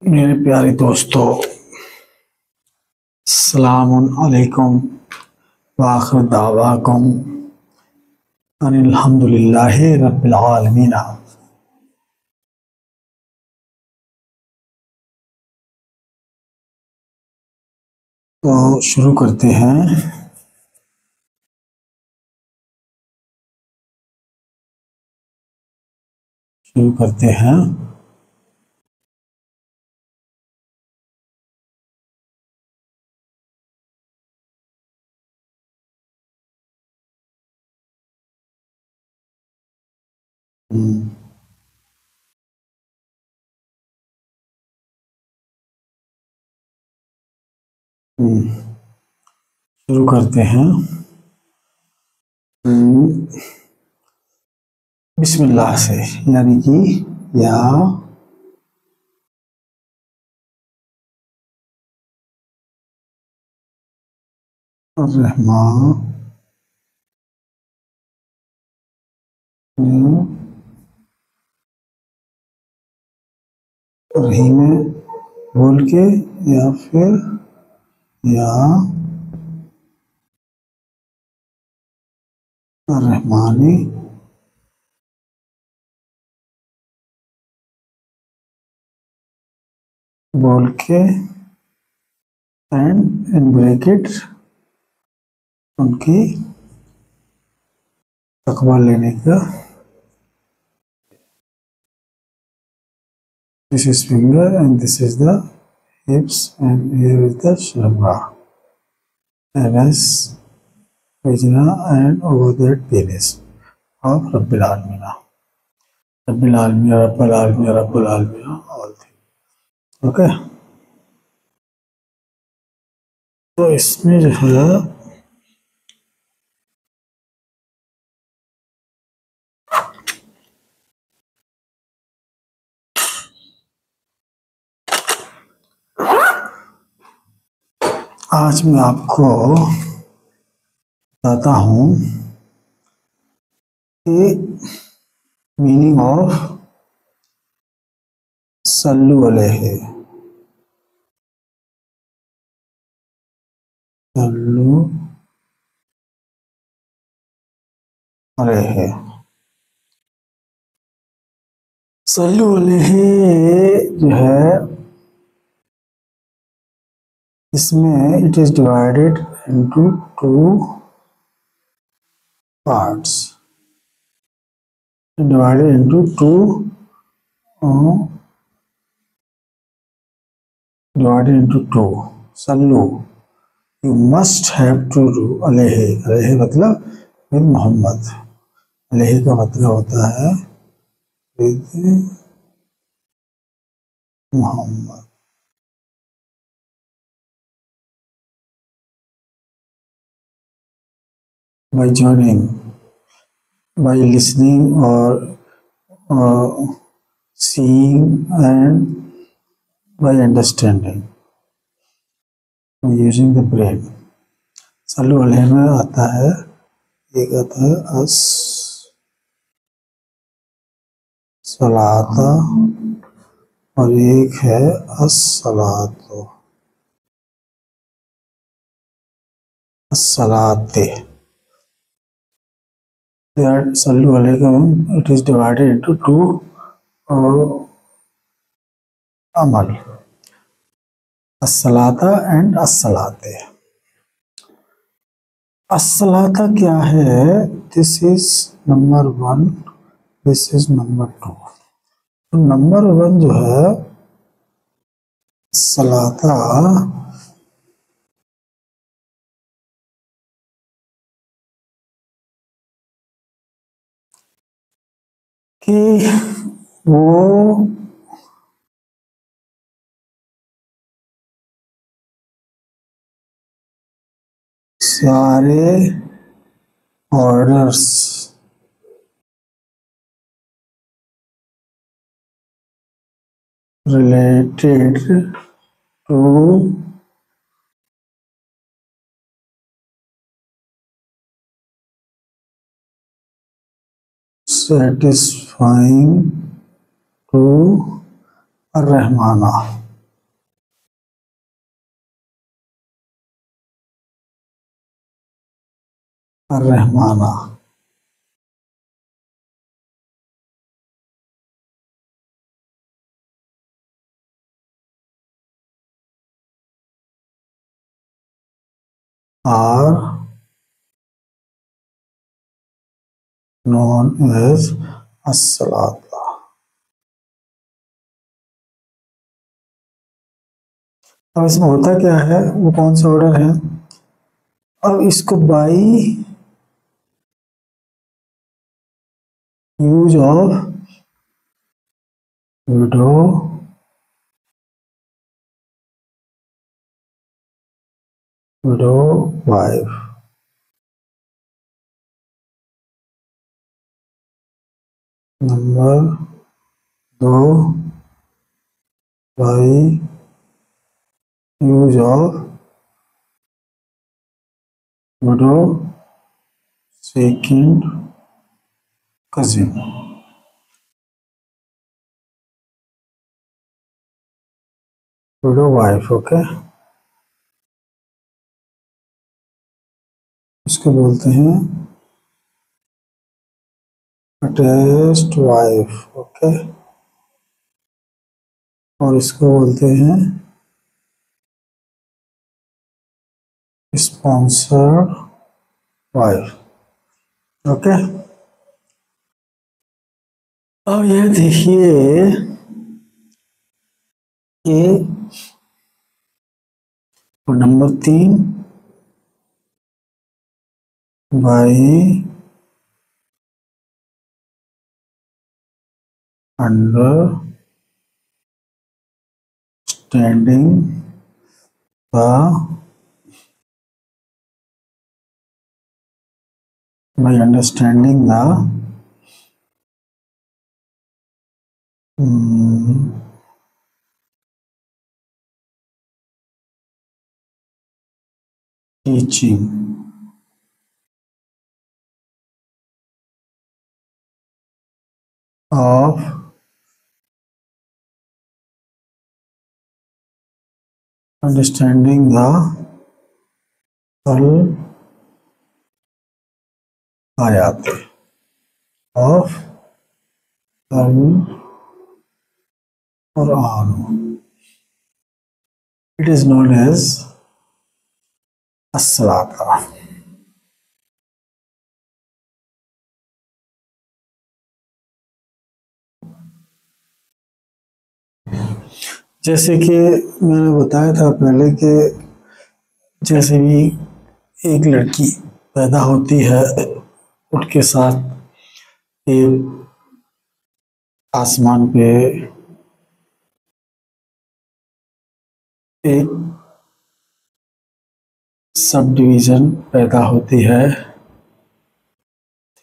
मेरे प्यारे दोस्तों, अस्सलामुन अलैकुम व आखिर दावाकुम अनिल हम्दुलिल्लाहि रब्बिल आलमीन। तो शुरू करते हैं। शुरू करते हैं। शुरू करते हैं। बिस्मिल्लाह से, यानी कि या रहमान रहीम बोल के, या फिर या रहमानी बोल के एंड इन ब्रैकेट उनकी तकवा लेने का। This is finger and this is the hips and here is the shoulder and as vagina and over that penis of Rabbil Alameen. Rabbil Alameen, Rabbil Alameen, Rabbil Alameen, all things. Okay? तो इसमें जो है आज मैं आपको बताता हूँ कि मीनिंग ऑफ सल्लु अलैहि। सल्लु अलैहि, सल्लु अलैहि जो है, इसमें it is divided into two parts. divided into two. Sallu, you must have to do अलैहि। अलैहि मतलब with मोहम्मद। अलैहि का मतलब होता है with Mohammad. by joining, by listening or seeing and by understanding, using the brain। सल्लु अलैहि में आता है, एक आता है अस सलाता और एक है अस्सलातो, अस्सलाते। सल्लु अलैहि it is divided into two अमल, अस्सलाता एंड अस्सलाते। अस्सलाता क्या है? This is number 1, this is number 2। तो नंबर 1 जो है सलाता, कि वो सारे orders related to satisfying to रहमाना। अर्रहमाना। are known as as-salata। अब इसमें होता क्या है, वो कौन सा ऑर्डर है। अब इसको by use of window window wife, number 2 by use of window second cousin. Window wife, okay. इसको बोलते हैं अटैच्ड वाइफ, ओके। और इसको बोलते हैं स्पॉन्सर्ड वाइफ, ओके। अब ये देखिए कि number 3 by understanding the by understanding the teaching of understanding the ayat of Quran, it is known as as-salata। जैसे कि मैंने बताया था पहले कि जैसे भी एक लड़की पैदा होती है, उसके साथ एक आसमान पे एक सब डिवीज़न पैदा होती है,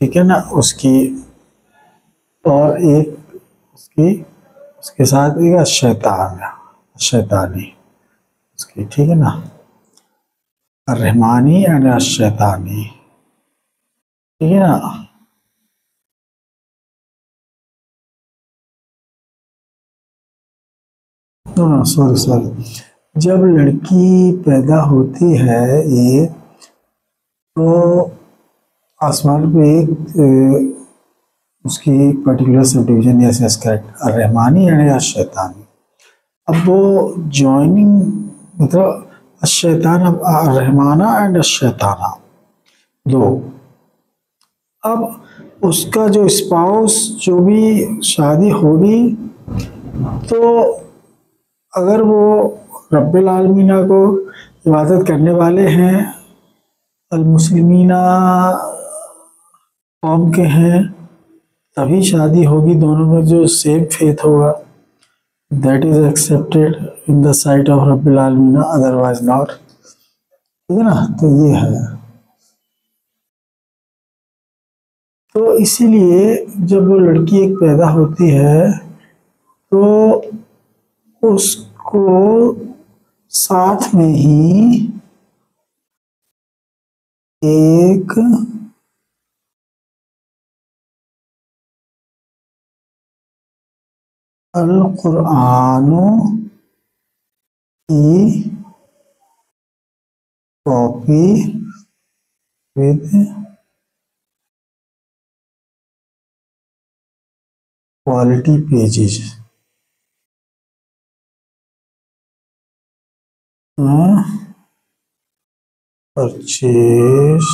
ठीक है ना, उसकी, और एक उसके साथ एक शैतानी उसकी, ठीक है ना, रहमानी एंड शैतानी, ठीक है ना। नो सॉरी, जब लड़की पैदा होती है ये, तो आसमान पे एक उसकी पर्टिकुलर सब डिवीजन या रहमानी या शैतानी। अब वो जॉइनिंग मतलब शैतान, अब रहमाना एंड शैताना दो। अब उसका जो स्पाउस जो भी शादी होगी, तो अगर वो रब्बिल आलमीना को इबादत करने वाले हैं, अल मुस्लिमीना कौम के हैं, तभी शादी होगी दोनों में जो सेम फेथ होगा, that is accepted in the sight of रब्बिल आलमीना, अदरवाइज नॉट, ठीक है ना। तो ये है, तो इसीलिए जब वो लड़की एक पैदा होती है तो उसको साथ में ही एक अल कुरान की copy with quality pages. Purchase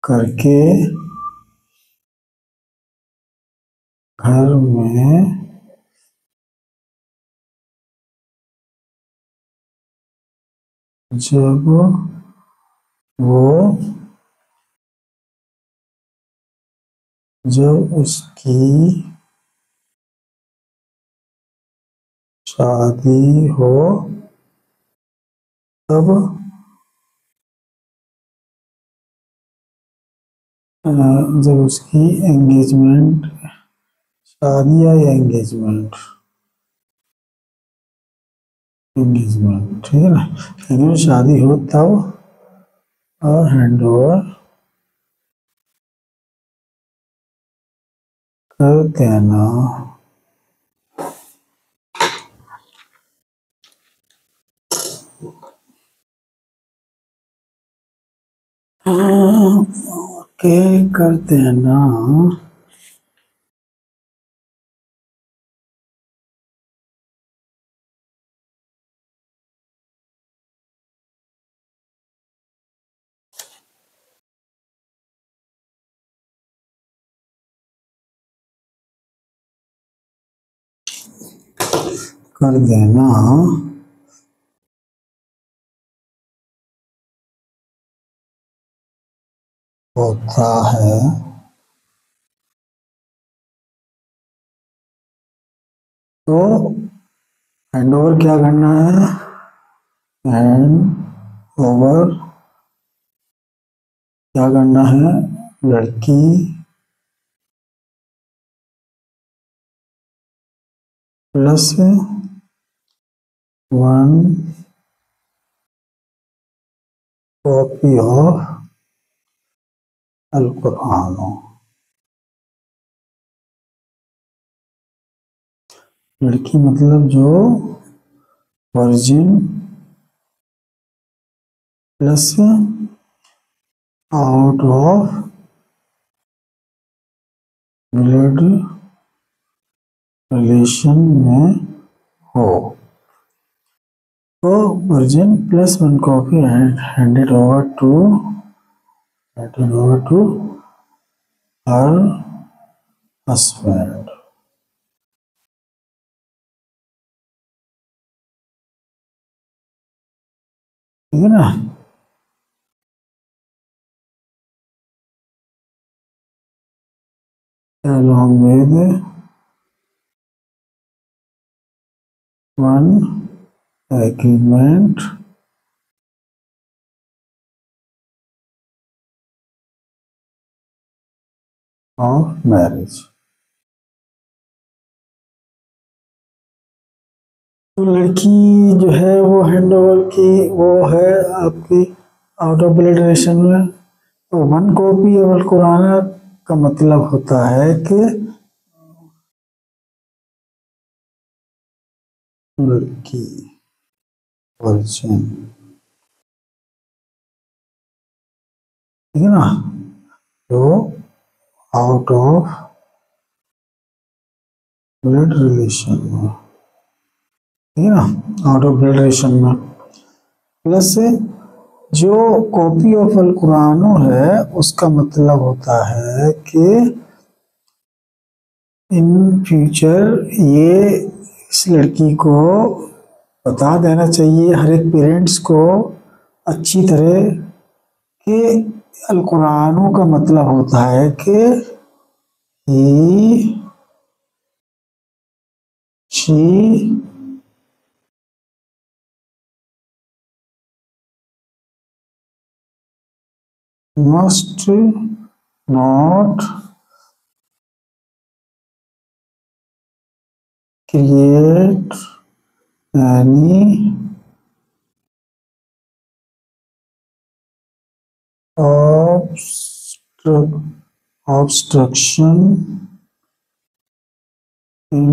करके घर में जब उसकी शादी हो तब जब उसकी एंगेजमेंट, शादी या एंगेजमेंट, ठीक है ना। अगर शादी हो तब हैंड ओवर कर देना। ओके, कर देना। कर देना होता है। तो हैंड ओवर क्या करना है? हैंड ओवर क्या करना है? लड़की plus 1 copy of Al Quran. लड़की मतलब जो virgin plus out of blood relation में हो, तो virgin plus 1 copy handed over to her husband. ठीक है ना। along with 1 agreement of marriage। तो लड़की जो है वो हैंड ओवर की वो है आपकी आउट ऑफ ब्लड रिलेशन में। तो 1 कॉपी ऑफ कुरान का मतलब होता है कि लड़की वर्जिन, ठीक है ना। तो आउट ऑफ ब्लड रिलेशन में, ठीक है ना, आउट ऑफ ब्लड रिलेशन में, प्लस जो कॉपी ऑफ अल कुरान है उसका मतलब होता है कि इन फ्यूचर ये इस लड़की को बता देना चाहिए हर एक पेरेंट्स को अच्छी तरह कि अल कुरान का मतलब होता है कि ही she must not create any obstruction in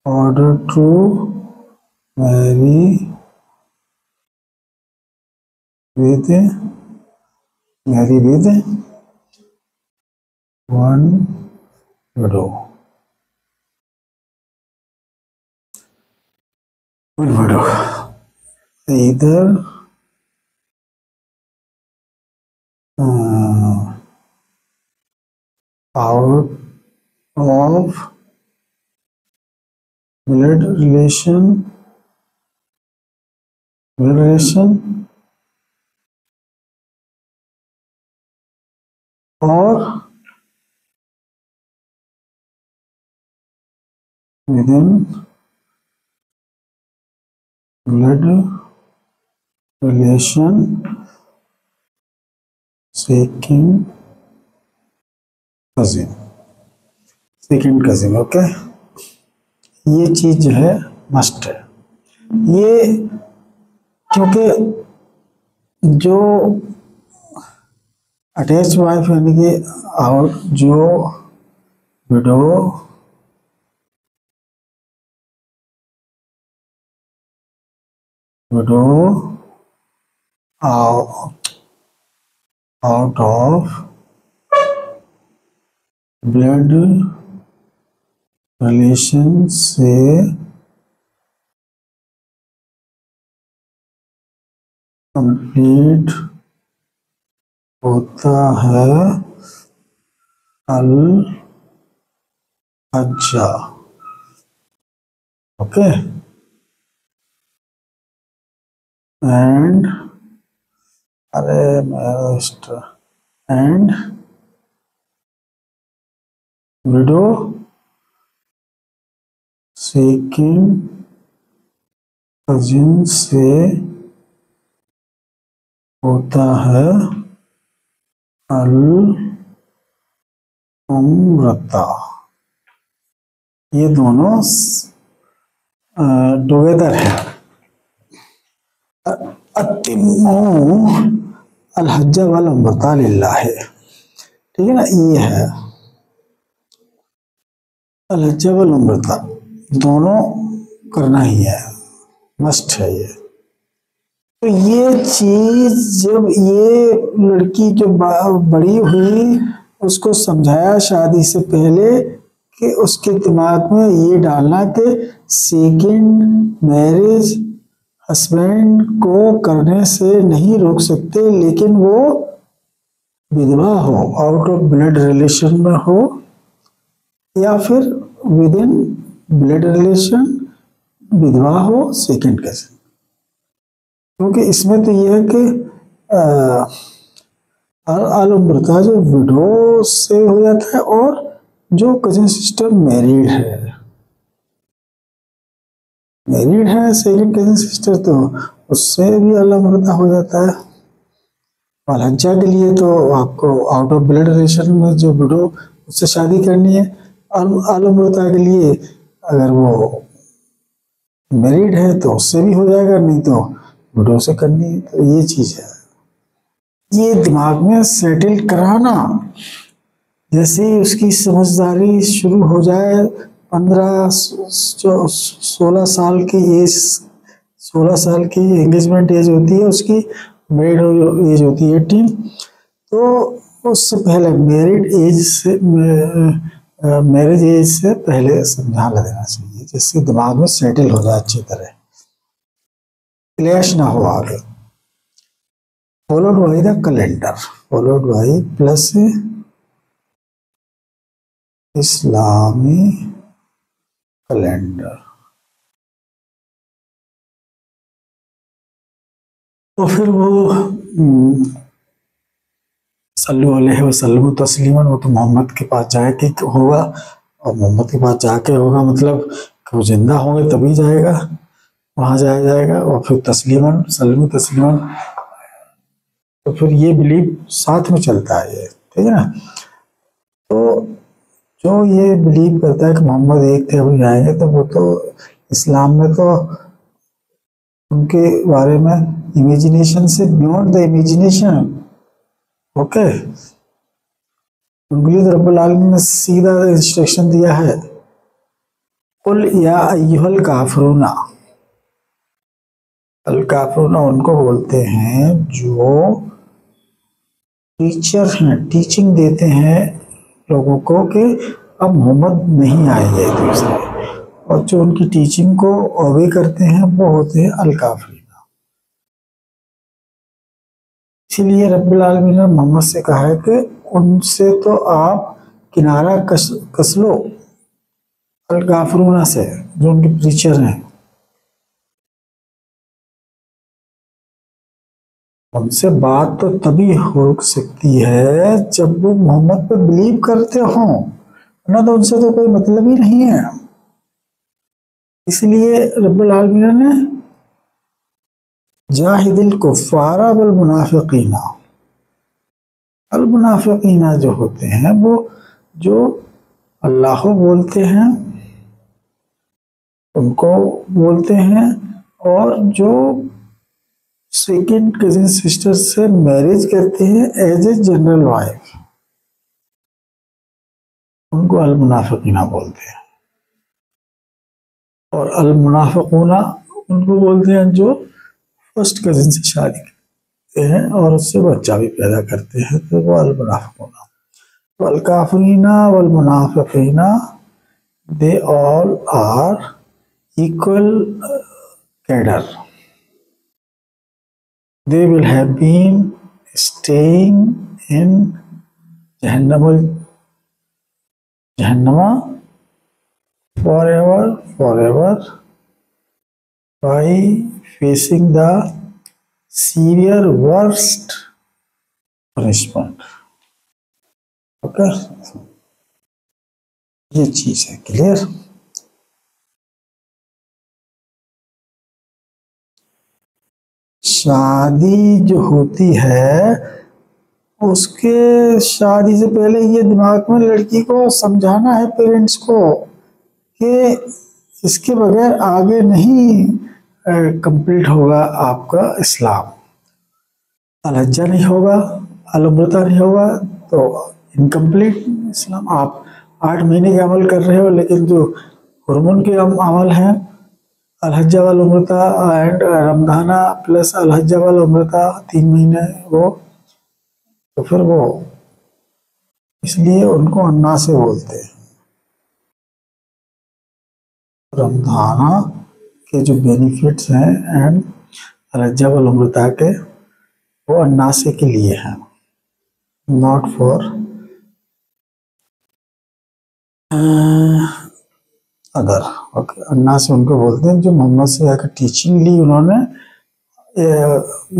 order to marry with one window, one window, इधर out of blood relation or within blood relation second cousin, okay. ये चीज जो है मस्ट है, ये क्योंकि जो अटैच वाइफ यानी कि और जो widow out of blood relation से कंप्लीट होता है अल हज्जा, okay. And and widow second cousin से होता है अल उम्रता। ये दोनों टुगेदर है। अतिमो अल हज्जा वल उम्रता लिल्लाह, ठीक है ना। ये है अल हज्जा वल उम्रता, दोनों करना ही है, मस्ट है ये। तो ये चीज जब ये लड़की जो बड़ी हुई उसको समझाया शादी से पहले कि उसके दिमाग में ये डालना कि सेकंड मैरिज हस्बैंड को करने से नहीं रोक सकते, लेकिन वो विधवा हो, आउट ऑफ ब्लड रिलेशन में हो या फिर विद इन ब्लड रिलेशन विधवा हो सेकंड कजिन। क्योंकि इसमें तो यह है कि अल उम्रता जो विडो से हो जाता है और जो कजिन सिस्टर मैरिड है सेकंड कजिन सिस्टर, तो उससे भी अल उम्रता हो जाता है। और हज्जा के लिए तो आपको आउट ऑफ ब्लड रिलेशन में जो विडो उससे शादी करनी है। अल उम्रता के लिए अगर वो मैरिड है तो उससे भी हो जाएगा, नहीं तो विडो से करनी है। तो ये चीज है, ये दिमाग में सेटल कराना। जैसे उसकी समझदारी शुरू हो जाए, 15-16 साल की एज, 16 साल की एंगेजमेंट एज होती है उसकी, मैरिड एज होती है 18, तो उससे पहले मैरिज एज से पहले समझा देना चाहिए, जिससे दिमाग में सेटल हो जाए अच्छी तरह, क्लैश ना हो आगे। Followed by the calendar, followed by plus Islami calendar. तो फिर वो सल्लल्लाहु अलैहि वसल्लम तस्लीमन, वो तो मोहम्मद के पास जाके होगा, और मोहम्मद के पास जाके होगा मतलब कि वो जिंदा होंगे तभी जाएगा, वहाँ जाएगा। और फिर तस्लीमन सल्लम तस्लीमन, तो फिर ये बिलीव साथ में चलता है ये, ठीक है ना। तो जो ये बिलीव करता है कि मोहम्मद एक थे अभी जाएंगे, तो वो तो इस्लाम में तो उनके बारे में इमेजिनेशन से बियॉन्ड द इमेजिनेशन, ओके। उनके लिए तो रब्बुल आलमीन ने सीधा इंस्ट्रक्शन दिया है, कुल या अय्युहल काफिरूना। अल काफिरूना उनको बोलते हैं जो टीचर हैं, टीचिंग देते हैं लोगों को कि अब मोहम्मद नहीं आएंगे दूसरे, और जो उनकी टीचिंग को ओबे करते हैं वो होते हैं अल-काफरीन। इसीलिए रब्बुल आलमीन ने मोहम्मद से कहा है कि उनसे तो आप किनारा कस लो, अल-काफरूना से, जो उनके प्रीचर हैं, उनसे बात तो तभी हो सकती है जब वो मोहम्मद पे बिलीव करते हो, ना तो उनसे तो कोई मतलब ही नहीं है। इसलिए रब्बुल आलमीन ने जाहिदिल कुफ्फारा वल मुनाफिकीना, अल मुनाफिकीना जो होते हैं वो जो अल्लाह बोलते हैं उनको बोलते हैं, और जो सेकेंड कजिन सिस्टर से मैरिज करते हैं एज ए जनरल वाइफ, उनको अल मुनाफिकीना बोलते हैं। और अल मुनाफिकूना उनको बोलते हैं जो फर्स्ट कजिन से शादी करते हैं और उससे बच्चा भी पैदा करते हैं, तो वो अल मुनाफिकूना। तो अल काफरीना वल मुनाफिकीना, they all are equal cadre, they will have been staying in Jahannama forever by facing the severe worst punishment. Okay, ये चीज है क्लियर। शादी जो होती है उसके शादी से पहले ये दिमाग में लड़की को समझाना है पेरेंट्स को कि इसके बगैर आगे नहीं कंप्लीट होगा आपका इस्लाम। अलहज्जा नहीं होगा, अलुम्रता नहीं होगा तो इनकम्प्लीट इस्लाम। आप 8 महीने के अमल कर रहे हो लेकिन जो हुर्मुन के अमल हैं, अलहज्जा वाल उम्रता एंड रमजाना प्लस अलहज्जा वाल उम्रता 3 महीने, वो तो फिर वो इसलिए उनको अन्ना से बोलते हैं। रमजाना के जो बेनिफिट्स हैं एंड अलहज्जा वाल उम्रता के, वो अन्नासे के लिए हैं, नॉट फॉर अदर। ओके, अन्ना से उनको बोलते हैं जो मोहम्मद से आकर टीचिंग ली, उन्होंने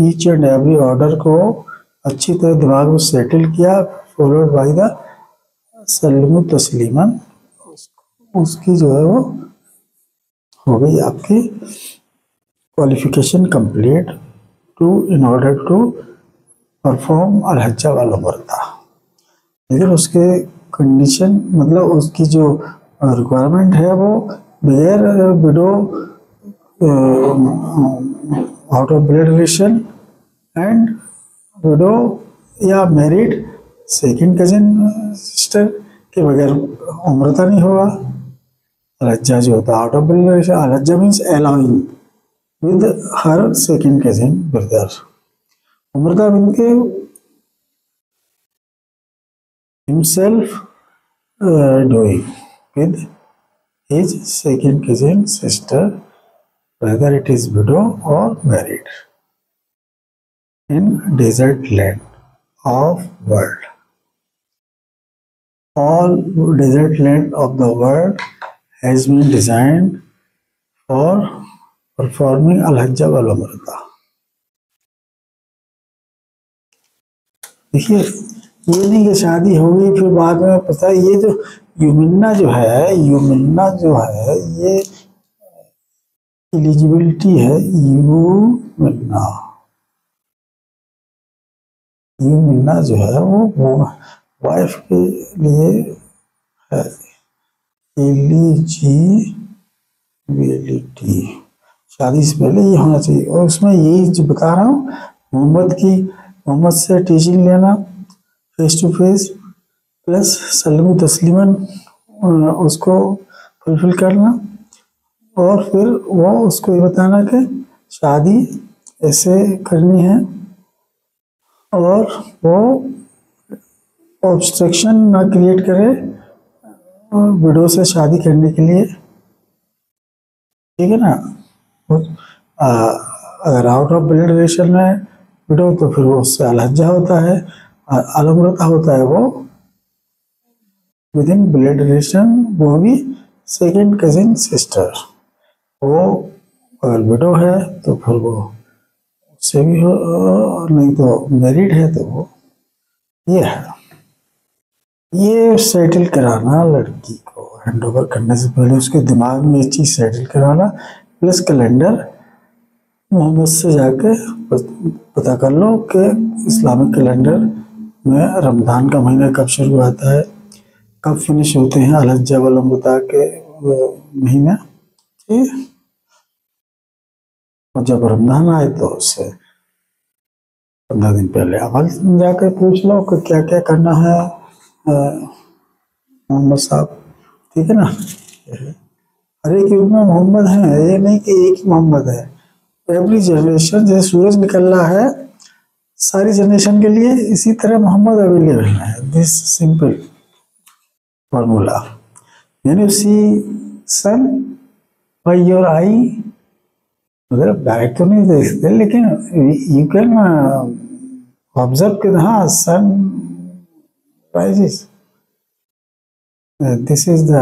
ईच एंड एवरी ऑर्डर को अच्छी तरह दिमाग में सेटल किया, फॉलोड बाय द सल्लमु तस्लीमन, उसकी जो है वो हो गई आपकी qualification complete to in order to perform अलहज्जा वाल उम्रता। लेकिन उसके कंडीशन मतलब उसकी जो रिक्वायरमेंट है वो बगैर widow out of blood relation and widow या मैरिड सेकंड कजिन सिस्टर के बगैर उम्रता नहीं होगा। अलहज्जा जो होता है आउट ऑफ ब्लड रिलेशन, अलहज्जा means allowing with her second cousin brother, उम्रता मीन के himself doing with his second cousin sister, whether it is widow or married, in desert land of world. All desert land of the world has been designed for performing al-hajj wal umrah. देखिए, ये नहीं कि शादी हो गई फिर बाद में पता है ये जो यूमिन्ना जो है, यूमिन्ना जो है ये एलिजिबिलिटी है, यूमिन्ना, यूमिन्ना जो है वो वाइफ के लिए है, एलिजिबिलिटी शादी से पहले ये होना चाहिए। और उसमें यही जो बता रहा हूँ, मोहम्मद से टीचिंग लेना फेस टू फेस प्लस सल्लमु तस्लीमन उसको फुलफिल करना, और फिर वो उसको ये बताना कि शादी ऐसे करनी है, और वो ऑब्स्ट्रक्शन ना क्रिएट करे विडो से शादी करने के लिए, ठीक है ना। अगर आउट ऑफ ब्लड रिलेशन है विडो तो फिर वो उससे अलहजा होता है, और अलमरता होता है वो विद इन ब्लड रिलेशन, वो भी सेकेंड कजिन सिस्टर। वो अगर विडो है तो फिर वो उससे भी हो, नहीं तो मैरिड है तो वो ये है। ये सेटल कराना लड़की को हैंड ओवर करने से पहले उसके दिमाग में ये चीज़ सेटल कराना, प्लस कैलेंडर मोहम्मद से जाके पता कर लो कि इस्लामिक कैलेंडर में रमज़ान का महीना कब शुरू होता है, कब फिनिश होते हैं अलहज्जा वाला बता के महीना, ठीक है। और जब रमज़ान आए तो उससे 15 दिन पहले अमल जाकर पूछ लो कि क्या क्या करना है मोहम्मद साहब, ठीक है ना। हर एक युग में मोहम्मद हैं, ये नहीं कि एक ही मोहम्मद है। एवरी जनरेशन, जैसे सूरज निकल रहा है सारी जनरेशन के लिए, इसी तरह मोहम्मद अवेलेबल है। This simple formula. यानी सी सन बाय योर आई, मतलब डायरेक्ट तो नहीं देख सकते लेकिन यू कैन ऑब्जर्व कि हाँ sun rises, this is the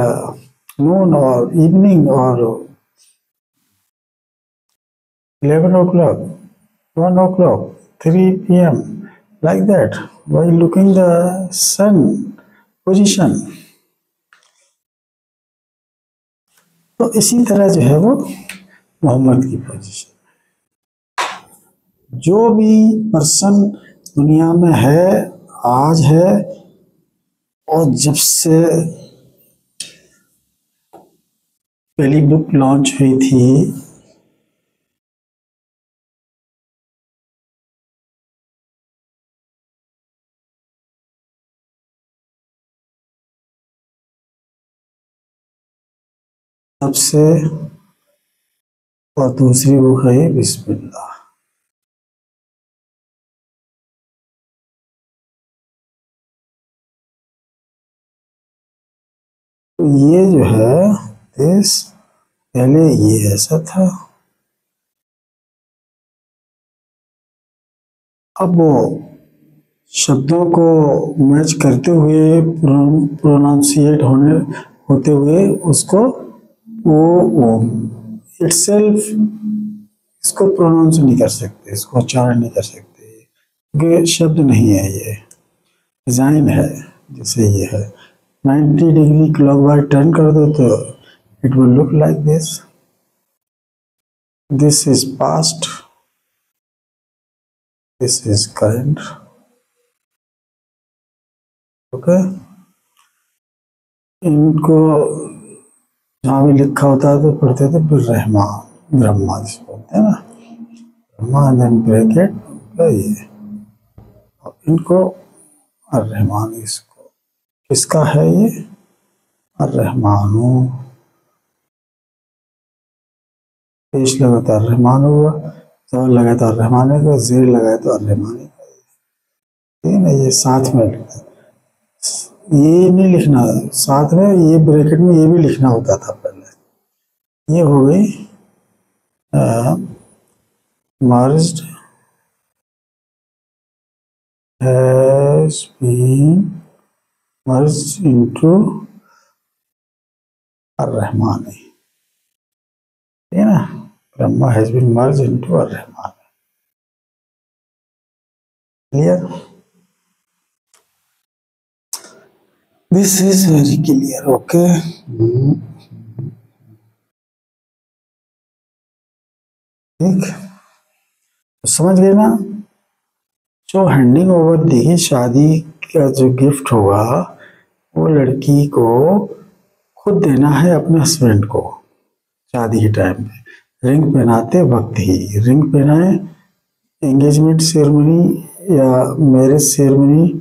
noon or evening or 11 o'clock, 1 o'clock, 3 p.m. like that while looking the sun position। तो इसी तरह जो है वो मोहम्मद की पोजीशन, जो भी पर्सन दुनिया में है आज है और जब से पहली बुक लॉन्च हुई थी तब से, और दूसरी बुक है बिस्मिल्लाह। तो ये जो है दिस, पहले ये ऐसा था, अब वो शब्दों को मैच करते हुए प्रोनाउंसिएट होते हुए उसको वो इटसेल्फ इसको प्रोनाउंस नहीं कर सकते, इसको उच्चारण नहीं कर सकते क्योंकि शब्द नहीं है, ये डिज़ाइन है। जैसे ये है 90 डिग्री क्लॉकवाइज टर्न कर दो तो it will look like this, this is past, this is current, okay. इनको जहाँ भी लिखा होता है तो पढ़ते थे रहमान, ब्रह्मा जिसे बोलते हैं ना, ब्रह्मा देन ब्रैकेट ये, और इनको अर्रहमान, इसको किसका है ये अर्रहमानो, पेश लगा तो अर्रहमान हुआ, सवाल लगा तो अर्रहमान का, जेर लगाए तो अर्रहमान का, ठीक है ना। ये साथ में लिखना, ये नहीं लिखना साथ में, ये ब्रैकेट में ये भी लिखना होता था पहले। ये हो गई merged has been merged into अर्रहमान, ठीक है ना। Brahma has been merged into अर्रहमान, clear. This is very clear, okay. ठीक, समझ गए ना। जो हैंडिंग ओवर देगी शादी का जो गिफ्ट होगा वो लड़की को खुद देना है अपने हस्बैंड को शादी के टाइम पे, रिंग पहनाते वक्त ही। रिंग पहनाए एंगेजमेंट सेरेमनी या marriage ceremony,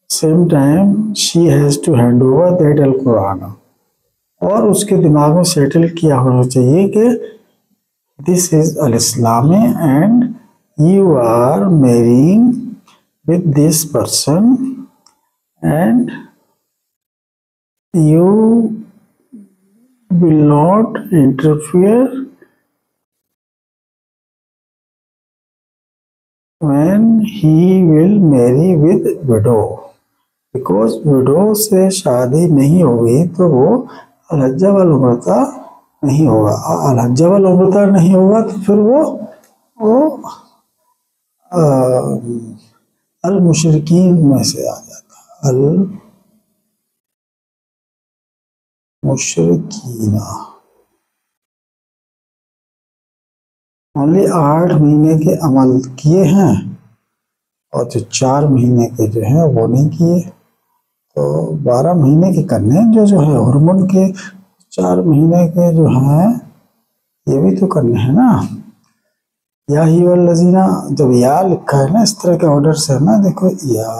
same time she has to hand over that अल कुरान, और उसके दिमाग में सेटल किया होना चाहिए कि दिस इज अल इस्लामी and you are marrying with this person and you will not interfere when he will marry with widow. Because window से शादी नहीं होगी तो वो अलहज्जावल उम्रता नहीं होगा। अलहज्जावल उम्रता नहीं होगा तो फिर वो अल मुशरिकीन में से आ जाता। अल मुशरिकीना। ओनली 8 महीने के अमल किए हैं और जो 4 महीने के जो हैं वो नहीं किए, तो 12 महीने के करने हैं। जो है हार्मोन के 4 महीने के जो हैं ये भी तो करने हैं ना। या ही वल्लज़ीना, जब या लिखा है ना इस तरह के ऑर्डर से ना, देखो या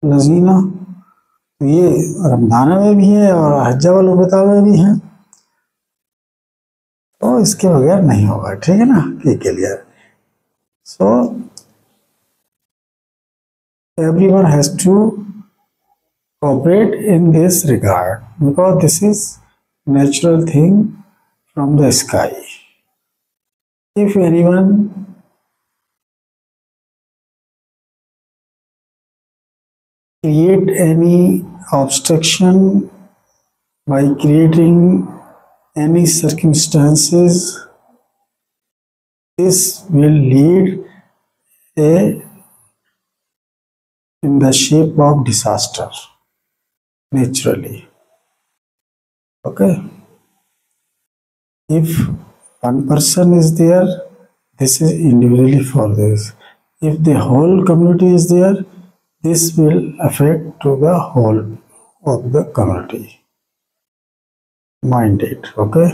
लज़ीना, तो ये रमजान में भी है और हज्जा वाल उम्रता में भी है, तो इसके बगैर नहीं होगा। ठीक है ना, ठीक है clear. So everyone has to cooperate in this regard because this is natural thing from the sky. If anyone create any obstruction by creating any circumstances, this will lead in the shape of disaster naturally. Okay, if one person is there, this is individually for this. If the whole community is there, this will affect to the whole of the community. Mind it. Okay,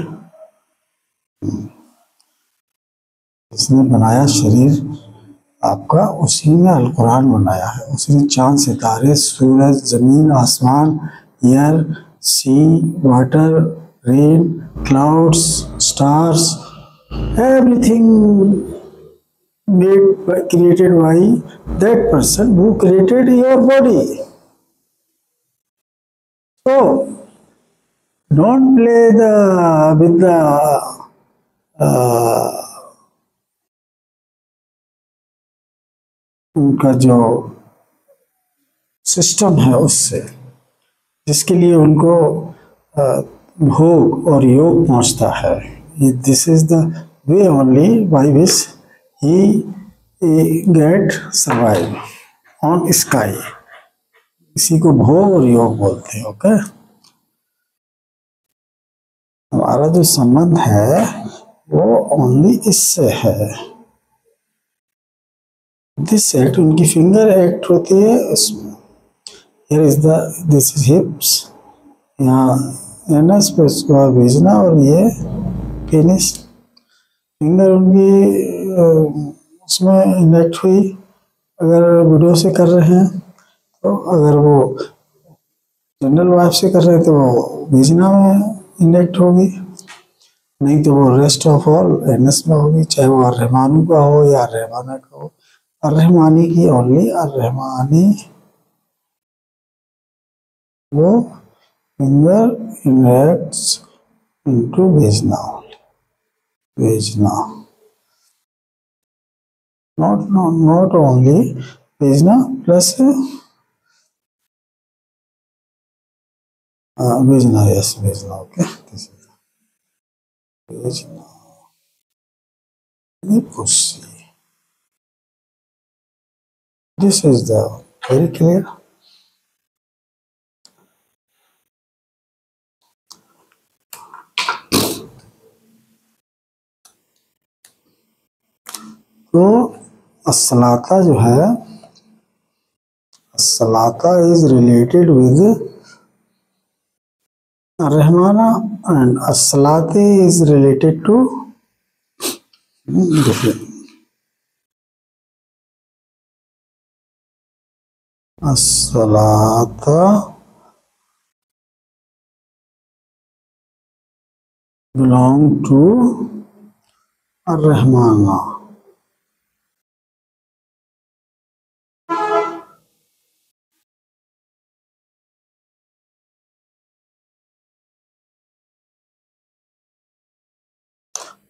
इसने बनाया शरीर आपका, उसी ने अल कुरान बनाया है। उसी ने चांद, सितारे, सूरज, जमीन, आसमान, air, sea, water, rain, clouds, stars, everything created by that person who created your body. So don't play with the उनका जो सिस्टम है उससे, जिसके लिए उनको भोग और योग पहुंचता है। This is the way only by which he get survive on sky. इसी को भोग और योग बोलते हैं। ओके, हमारा जो संबंध है वो ओनली इससे है। दिस एक्ट, उनकी फिंगर एक्ट होती है इसमें। Here is the, this is hips, यहाँ एनस पे उसको भेजना और ये पेनिस। फिंगर उनकी उसमें इनेक्ट हुई अगर वीडियो से कर रहे हैं तो, अगर वो जनरल वाइफ से कर रहे हैं तो वो भेजना में इनेक्ट होगी, नहीं तो वो रेस्ट ऑफ ऑल एनस में होगी, चाहे वो रहमानू का हो या रहमाना का हो। अर्रहमानी की ओनली अर्रहमानी, वो फिंगर इनेक्ट्स इनटू भेजना, भेजना, नॉट ओनली भेजना प्लस भेजना, यस भेजना। ओके, भेजना, पुसी। This is the very clear. तो अस्सलाता जो है, अस्सलाता इज रिलेटेड विद रहमाना एंड अस्सलाते इज रिलेटेड टू अस्सलाता belong to अर्रहमाना,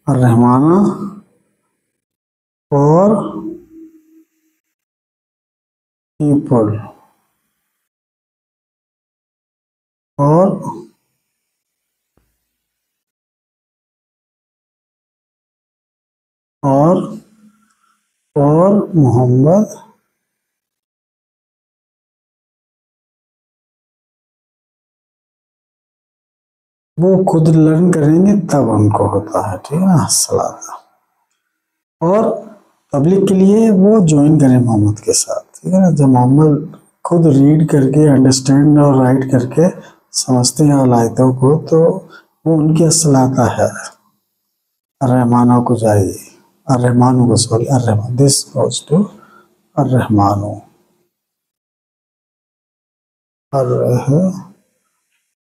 अर्रहमाना फॉर पीपल, और मोहम्मद वो खुद लर्न करेंगे तब उनको होता है, ठीक है ना, सलात। और पब्लिक के लिए वो ज्वाइन करें मोहम्मद के साथ, ठीक है ना। जब मोहम्मद खुद रीड करके अंडरस्टैंड और राइट करके समझते हैं आयतों को, तो वो उनकी असलाता है। अर्रहमानों को जाइए, अर्रहमानों को, सॉरी अर्रहमान, दिस गोज टू अर्रहमानों,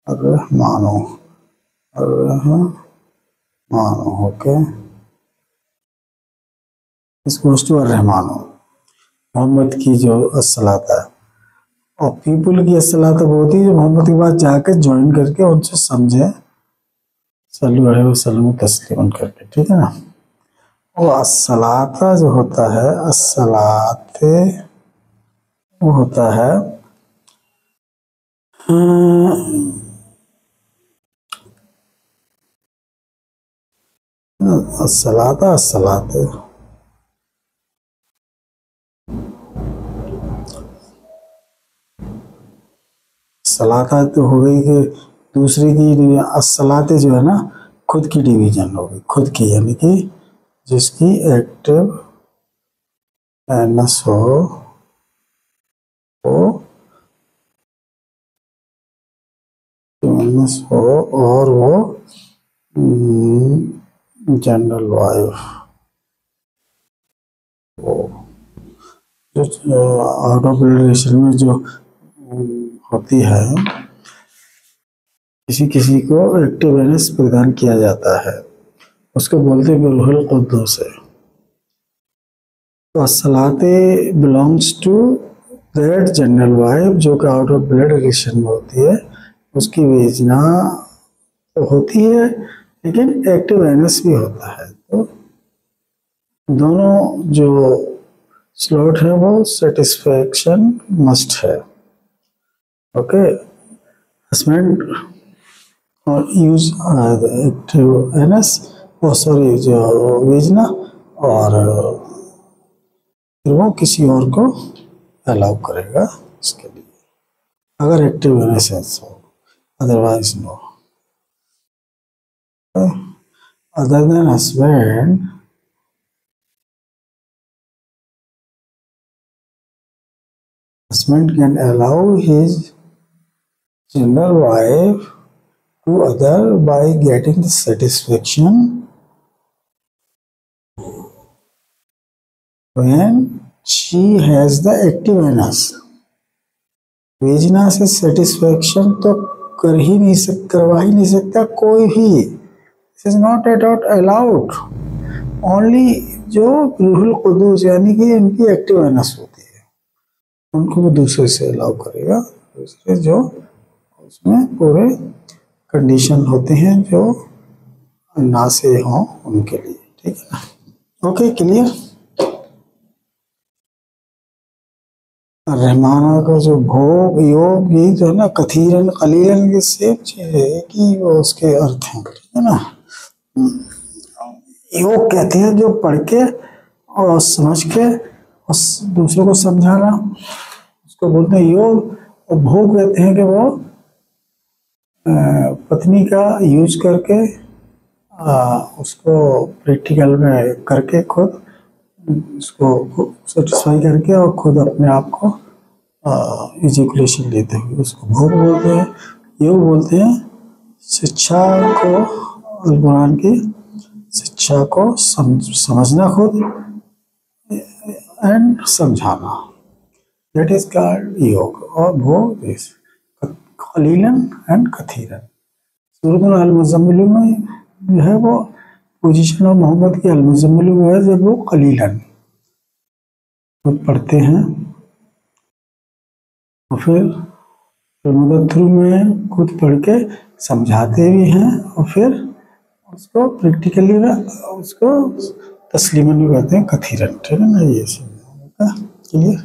अर्रहमानों, अर्रहमानों, ओके, दिस गोज टू अर्रहमानों। मोहम्मद की जो असलात है, और पीपल की असलात वो होती है जो मोहम्मद के बाद जाकर ज्वाइन करके उनसे समझे, सल्लल्लाहु अलैहि वसल्लम तस्लीमन करके, ठीक है ना। और अस्सलाता जो होता है, अस्सलाते वो होता है अस्सलाता, अस्सलाते, सलाता तो हो गई कि दूसरे की, अस्सलाते जो है ना खुद की डिवीजन हो गई, खुद की, यानी कि जिसकी एक्टिव एनस हो और वो जनरल वाइफ, जो आउट ऑफ रिलेशन में जो होती है, किसी किसी को एक्टिव एनस प्रदान किया जाता है, उसको बोलते हैं रूहुल कुद्दूस है। तो अस्सलाते belongs to that general wife जो कि आउट ऑफ ब्लड रिलेशन में होती है, उसकी वेजना तो होती है लेकिन एक्टिव एनस भी होता है। तो दोनों जो स्लॉट है वो सेटिस्फैक्शन मस्ट है, ओके। हस्बैंड और यूज एक्टिव एनस, सॉरी जो वेजना, और फिर वो किसी और को अलाउ करेगा इसके लिए, अगर एक्टिव एनस हो, otherwise no. Other than husband, husband can allow his general wife to other by getting the satisfaction when she has the active anus। वेजना से सेटिस्फेक्शन तो कर ही नहीं सकता, करवा ही नहीं सकता कोई भी, this is not at all allowed. Only जो रूहुल कुद्दूस यानी कि इनकी एक्टिव एनस होती है उनको वो दूसरे से अलाउ करेगा, दूसरे जो उसमें पूरे कंडीशन होते हैं जो ना से हों उनके लिए, ठीक है ना। Okay, clear. रहमाना का जो भोग योग ये जो है ना, कथीरन कलीलन की सेम चीज है कि वो उसके अर्थ हैं, ठीक है ना। योग कहते हैं जो पढ़ के और समझ के और दूसरों को समझाना, उसको बोलते हैं योग। और भोग कहते हैं कि वो पत्नी का यूज करके उसको प्रैक्टिकल में करके खुद उसको सेटिस्फाई करके और खुद अपने आप को इजैकुलेशन लेते हुए उसको भोग बोलते हैं। योग बोलते हैं शिक्षा को, कुरान की शिक्षा को समझना खुद एंड समझाना, दैट इज कॉल्ड योग। और भोग इज कलीलन एंड कथीरन। सूरत अल मुज़म्मिल में जो है वो पोजीशन ऑफ मोहम्मद की अलमुजम्मिल हुआ है जब वो कलीलन खुद पढ़ते हैं, और फिर मुदत्थिर में खुद पढ़ के समझाते भी हैं, और फिर उसको प्रैक्टिकली उसको तस्लीमन भी कहते हैं कथीरन। ठीक है ना, ये चलिए,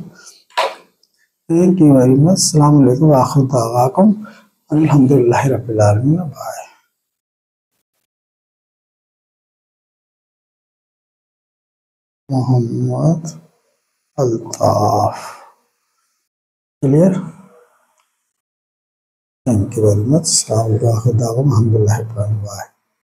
थैंक यू वेरी मच। अस्सलाम वालेकुम व आखिर दावाकुम अल्हम्दुलिल्लाहि रब्बिल आलमीन। Bye. Mohammad Altaf. Clear, thank you very much. अस्सलाम वालेकुम व आखिर दावाकुम अल्हम्दुलिल्लाहि रब्बिल आलमीन। बाय।